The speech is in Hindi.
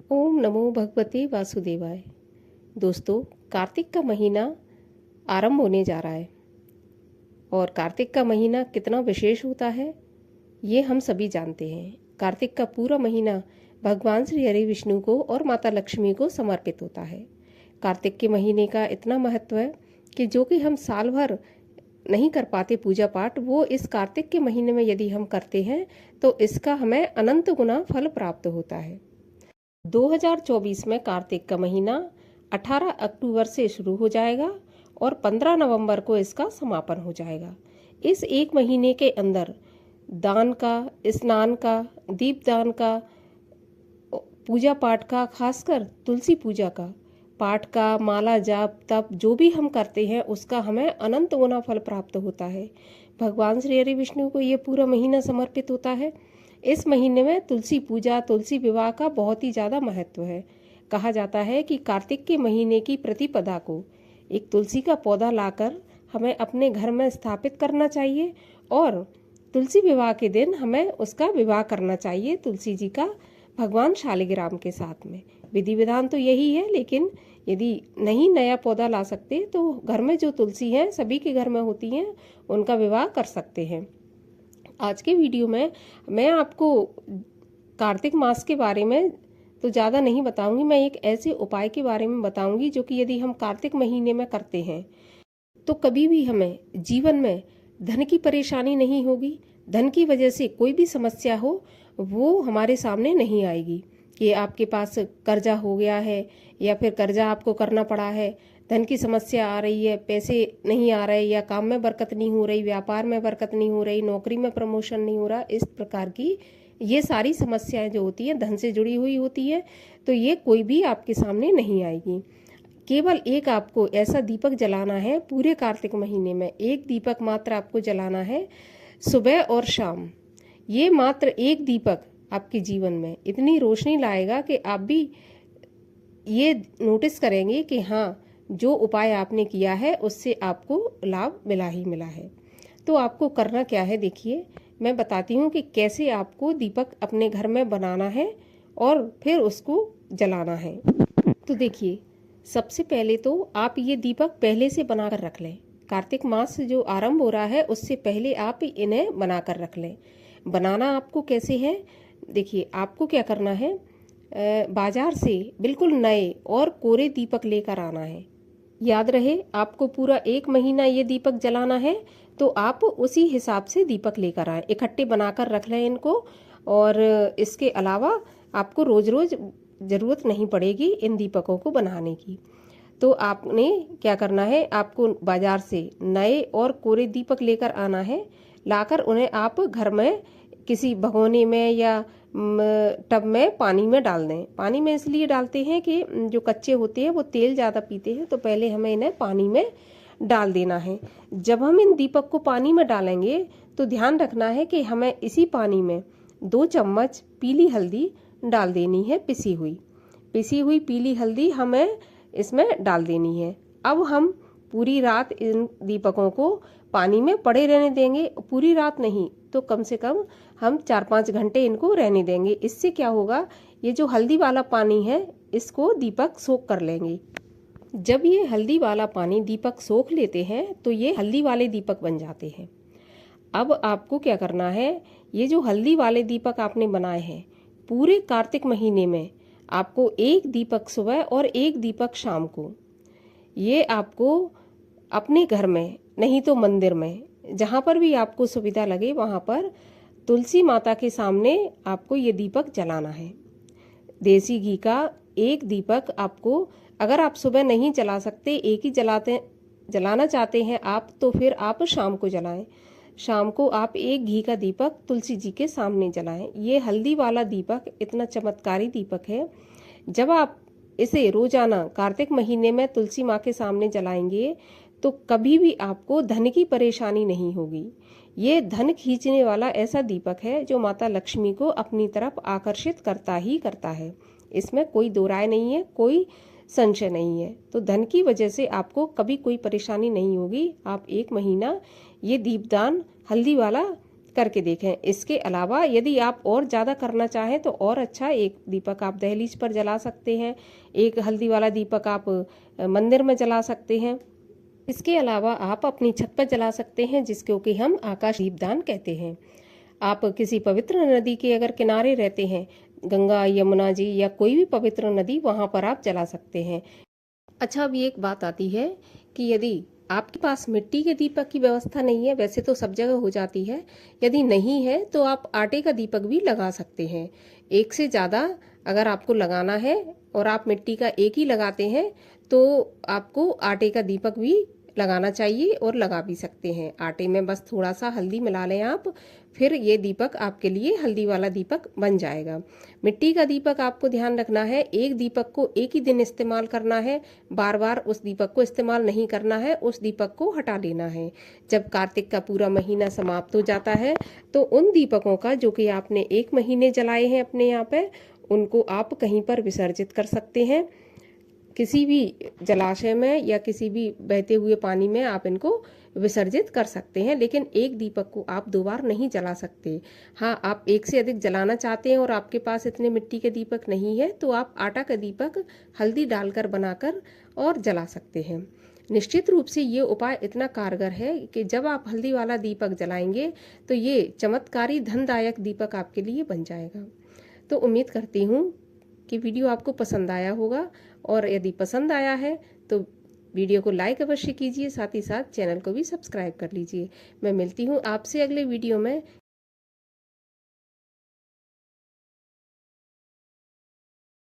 ओम नमो भगवते वासुदेवाय। दोस्तों, कार्तिक का महीना आरंभ होने जा रहा है और कार्तिक का महीना कितना विशेष होता है ये हम सभी जानते हैं। कार्तिक का पूरा महीना भगवान श्री हरि विष्णु को और माता लक्ष्मी को समर्पित होता है। कार्तिक के महीने का इतना महत्व है कि जो कि हम साल भर नहीं कर पाते पूजा पाठ, वो इस कार्तिक के महीने में यदि हम करते हैं तो इसका हमें अनंत गुना फल प्राप्त होता है। 2024 में कार्तिक का महीना 18 अक्टूबर से शुरू हो जाएगा और 15 नवंबर को इसका समापन हो जाएगा। इस एक महीने के अंदर दान का, स्नान का, दीपदान का, पूजा पाठ का, खासकर तुलसी पूजा का, पाठ का, माला जाप तप जो भी हम करते हैं उसका हमें अनंत गुना फल प्राप्त होता है। भगवान श्री हरि विष्णु को ये पूरा महीना समर्पित होता है। इस महीने में तुलसी पूजा, तुलसी विवाह का बहुत ही ज़्यादा महत्व है। कहा जाता है कि कार्तिक के महीने की प्रतिपदा को एक तुलसी का पौधा लाकर हमें अपने घर में स्थापित करना चाहिए और तुलसी विवाह के दिन हमें उसका विवाह करना चाहिए तुलसी जी का भगवान शालिग्राम के साथ में। विधि विधान तो यही है, लेकिन यदि नहीं नया पौधा ला सकते तो घर में जो तुलसी है सभी के घर में होती हैं, उनका विवाह कर सकते हैं। आज के वीडियो में मैं आपको कार्तिक मास के बारे में तो ज़्यादा नहीं बताऊंगी, मैं एक ऐसे उपाय के बारे में बताऊंगी जो कि यदि हम कार्तिक महीने में करते हैं तो कभी भी हमें जीवन में धन की परेशानी नहीं होगी। धन की वजह से कोई भी समस्या हो वो हमारे सामने नहीं आएगी कि आपके पास कर्जा हो गया है या फिर कर्जा आपको करना पड़ा है, धन की समस्या आ रही है, पैसे नहीं आ रहे या काम में बरकत नहीं हो रही, व्यापार में बरकत नहीं हो रही, नौकरी में प्रमोशन नहीं हो रहा। इस प्रकार की ये सारी समस्याएं जो होती हैं धन से जुड़ी हुई होती है, तो ये कोई भी आपके सामने नहीं आएगी। केवल एक आपको ऐसा दीपक जलाना है पूरे कार्तिक महीने में, एक दीपक मात्र आपको जलाना है सुबह और शाम। ये मात्र एक दीपक आपके जीवन में इतनी रोशनी लाएगा कि आप भी ये नोटिस करेंगे कि हाँ, जो उपाय आपने किया है उससे आपको लाभ मिला ही मिला है। तो आपको करना क्या है, देखिए मैं बताती हूँ कि कैसे आपको दीपक अपने घर में बनाना है और फिर उसको जलाना है। तो देखिए, सबसे पहले तो आप ये दीपक पहले से बनाकर रख लें। कार्तिक मास जो आरंभ हो रहा है उससे पहले आप इन्हें बनाकर रख लें। बनाना आपको कैसे है, देखिए आपको क्या करना है, बाजार से बिल्कुल नए और कोरे दीपक लेकर आना है। याद रहे आपको पूरा एक महीना ये दीपक जलाना है, तो आप उसी हिसाब से दीपक लेकर आए, इकट्ठे बनाकर रख लें इनको। और इसके अलावा आपको रोज रोज ज़रूरत नहीं पड़ेगी इन दीपकों को बनाने की। तो आपने क्या करना है, आपको बाजार से नए और कोरे दीपक लेकर आना है। लाकर उन्हें आप घर में किसी भगोने में या टब में पानी में डाल दें। पानी में इसलिए डालते हैं कि जो कच्चे होते हैं वो तेल ज़्यादा पीते हैं, तो पहले हमें इन्हें पानी में डाल देना है। जब हम इन दीपक को पानी में डालेंगे तो ध्यान रखना है कि हमें इसी पानी में 2 चम्मच पीली हल्दी डाल देनी है, पिसी हुई पीली हल्दी हमें इसमें डाल देनी है। अब हम पूरी रात इन दीपकों को पानी में पड़े रहने देंगे। पूरी रात नहीं तो कम से कम हम 4-5 घंटे इनको रहने देंगे। इससे क्या होगा, ये जो हल्दी वाला पानी है इसको दीपक सोख कर लेंगे। जब ये हल्दी वाला पानी दीपक सोख लेते हैं तो ये हल्दी वाले दीपक बन जाते हैं। अब आपको क्या करना है, ये जो हल्दी वाले दीपक आपने बनाए हैं पूरे कार्तिक महीने में आपको एक दीपक सुबह और एक दीपक शाम को, ये आपको अपने घर में नहीं तो मंदिर में, जहाँ पर भी आपको सुविधा लगे वहाँ पर तुलसी माता के सामने आपको ये दीपक जलाना है। देसी घी का एक दीपक आपको, अगर आप सुबह नहीं जला सकते, एक ही जलाना चाहते हैं आप, तो फिर आप शाम को जलाएं। शाम को आप एक घी का दीपक तुलसी जी के सामने जलाएं। ये हल्दी वाला दीपक इतना चमत्कारी दीपक है, जब आप इसे रोजाना कार्तिक महीने में तुलसी माँ के सामने जलाएंगे तो कभी भी आपको धन की परेशानी नहीं होगी। ये धन खींचने वाला ऐसा दीपक है जो माता लक्ष्मी को अपनी तरफ आकर्षित करता ही करता है। इसमें कोई दो राय नहीं है, कोई संशय नहीं है। तो धन की वजह से आपको कभी कोई परेशानी नहीं होगी। आप एक महीना ये दीपदान हल्दी वाला करके देखें। इसके अलावा यदि आप और ज़्यादा करना चाहें तो और अच्छा, एक दीपक आप दहलीज पर जला सकते हैं, एक हल्दी वाला दीपक आप मंदिर में जला सकते हैं। इसके अलावा आप अपनी छत पर जला सकते हैं, जिसको कि हम आकाश दीपदान कहते हैं। आप किसी पवित्र नदी के अगर किनारे रहते हैं, गंगा, यमुना जी या कोई भी पवित्र नदी, वहाँ पर आप जला सकते हैं। अच्छा, अब ये एक बात आती है कि यदि आपके पास मिट्टी के दीपक की व्यवस्था नहीं है, वैसे तो सब जगह हो जाती है, यदि नहीं है तो आप आटे का दीपक भी लगा सकते हैं। एक से ज़्यादा अगर आपको लगाना है और आप मिट्टी का एक ही लगाते हैं तो आपको आटे का दीपक भी लगाना चाहिए और लगा भी सकते हैं। आटे में बस थोड़ा सा हल्दी मिला लें आप, फिर ये दीपक आपके लिए हल्दी वाला दीपक बन जाएगा। मिट्टी का दीपक आपको ध्यान रखना है, एक दीपक को एक ही दिन इस्तेमाल करना है, बार बार उस दीपक को इस्तेमाल नहीं करना है, उस दीपक को हटा लेना है। जब कार्तिक का पूरा महीना समाप्त हो जाता है तो उन दीपकों का जो कि आपने 1 महीने जलाए हैं अपने यहाँ पे, उनको आप कहीं पर विसर्जित कर सकते हैं। किसी भी जलाशय में या किसी भी बहते हुए पानी में आप इनको विसर्जित कर सकते हैं, लेकिन एक दीपक को आप 2 बार नहीं जला सकते। हाँ, आप एक से अधिक जलाना चाहते हैं और आपके पास इतने मिट्टी के दीपक नहीं है तो आप आटा का दीपक हल्दी डालकर बनाकर और जला सकते हैं। निश्चित रूप से ये उपाय इतना कारगर है कि जब आप हल्दी वाला दीपक जलाएंगे तो ये चमत्कारी धनदायक दीपक आपके लिए बन जाएगा। तो उम्मीद करती हूँ कि वीडियो आपको पसंद आया होगा, और यदि पसंद आया है तो वीडियो को लाइक अवश्य कीजिए, साथ ही साथ चैनल को भी सब्सक्राइब कर लीजिए। मैं मिलती हूँ आपसे अगले वीडियो में।